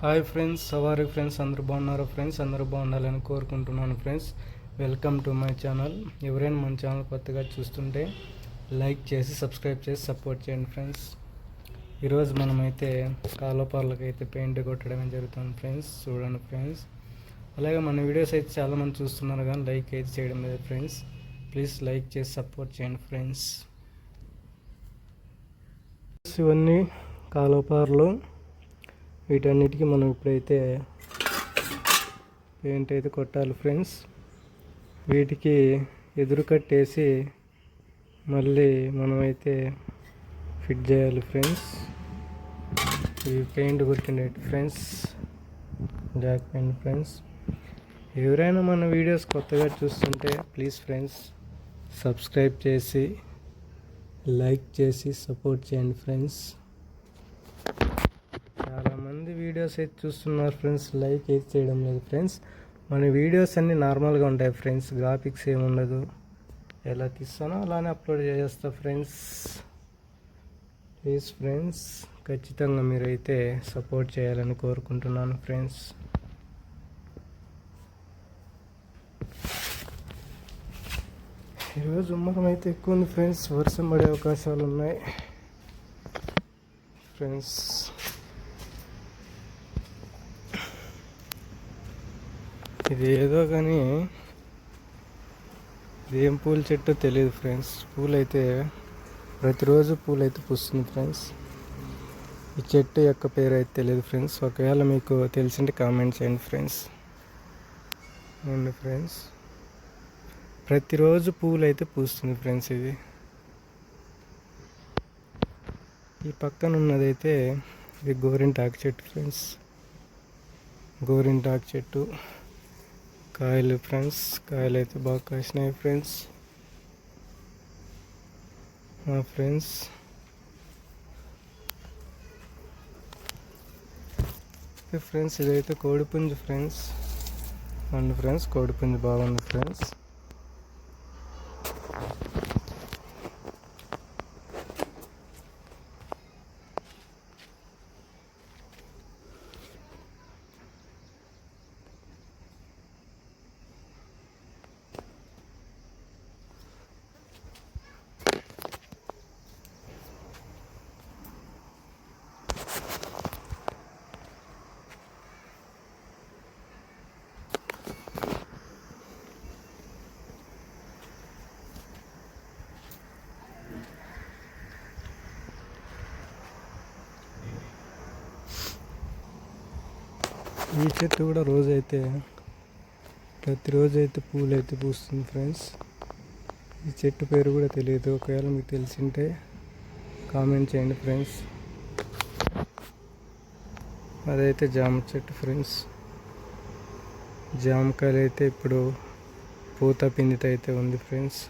Hi friends, సవారీ friends, అందరూ బాగున్నారు ఫ్రెండ్స్. అందరూ బాగుండాలని కోరుకుంటున్నాను friends. Welcome to my channel. ఎవరైనా మన ఛానల్ కొత్తగా చూస్తుంటే లైక్ చేసి సబ్స్క్రైబ్ చేసి సపోర్ట్ చేయండి ఫ్రెండ్స్. ఈరోజు మనమైతే కాలువపార్లకు అయితే పెయింట్ కొట్టడమే జరుగుతుంది ఫ్రెండ్స్. చూడండి ఫ్రెండ్స్. అలాగే మన వీడియోస్ అయితే చాలామంది చూస్తున్నారు కానీ లైక్ అయితే చేయడం లేదు ఫ్రెండ్స్. ప్లీజ్ లైక్ చేసి సపోర్ట్ చేయండి ఫ్రెండ్స్. ఇవన్నీ కాలువపార్లు, వీటన్నిటికీ మనం ఇప్పుడైతే పెయింట్ అయితే కొట్టాలి ఫ్రెండ్స్. వీటికి ఎదురు కట్టేసి మళ్ళీ మనమైతే ఫిట్ చేయాలి ఫ్రెండ్స్. ఇవి పెయింట్ కొట్టినట్టు ఫ్రెండ్స్, బ్లాక్ పెయింట్ ఫ్రెండ్స్. ఎవరైనా మన వీడియోస్ కొత్తగా చూస్తుంటే ప్లీజ్ ఫ్రెండ్స్ సబ్స్క్రైబ్ చేసి లైక్ చేసి సపోర్ట్ చేయండి ఫ్రెండ్స్. చాలామంది వీడియోస్ అయితే చూస్తున్నారు ఫ్రెండ్స్, లైక్ అయితే చేయడం లేదు ఫ్రెండ్స్. మన వీడియోస్ అన్నీ నార్మల్గా ఉంటాయి ఫ్రెండ్స్, గ్రాఫిక్స్ ఏముండదు. ఎలా తీస్తానో అలానే అప్లోడ్ చేస్తా ఫ్రెండ్స్. ప్లీజ్ ఫ్రెండ్స్ ఖచ్చితంగా మీరైతే సపోర్ట్ చేయాలని కోరుకుంటున్నాను ఫ్రెండ్స్. ఈరోజు ఉమ్మరం అయితే ఎక్కువ ఉంది ఫ్రెండ్స్, వర్షం పడే అవకాశాలు ఉన్నాయి ఫ్రెండ్స్. ఇది ఏదో కానీ ఇదేం పూల చెట్టు తెలియదు ఫ్రెండ్స్. పూలైతే ప్రతిరోజు పూలైతే పూస్తుంది ఫ్రెండ్స్. ఈ చెట్టు యొక్క పేరు అయితే తెలియదు ఫ్రెండ్స్. ఒకవేళ మీకు తెలిసింటే కామెంట్ చేయండి ఫ్రెండ్స్. అవును ఫ్రెండ్స్, ప్రతిరోజు పూలు అయితే పూస్తుంది ఫ్రెండ్స్. ఈ పక్కన ఉన్నదైతే ఇది గోరింటాకు చెట్టు ఫ్రెండ్స్. గోరింటాకు చెట్టు కాయలు ఫ్రెండ్స్, కాయలు అయితే బాగా కాసినాయి ఫ్రెండ్స్. ఫ్రెండ్స్ ఫ్రెండ్స్ ఇదైతే కోడిపుంజు ఫ్రెండ్స్. అవును ఫ్రెండ్స్, కోడిపుంజు బాగుంది ఫ్రెండ్స్. ఈ చెట్టు కూడా ప్రతిరోజు అయితే పూలు అయితే పూస్తుంది ఫ్రెండ్స్. ఈ చెట్టు పేరు కూడా తెలియదు, ఒకవేళ మీకు తెలిసింటే కామెంట్ చేయండి ఫ్రెండ్స్. అదైతే జామ చెట్టు ఫ్రెండ్స్. జామకాయలు అయితే ఇప్పుడు పూత పిండితో అయితే ఉంది ఫ్రెండ్స్.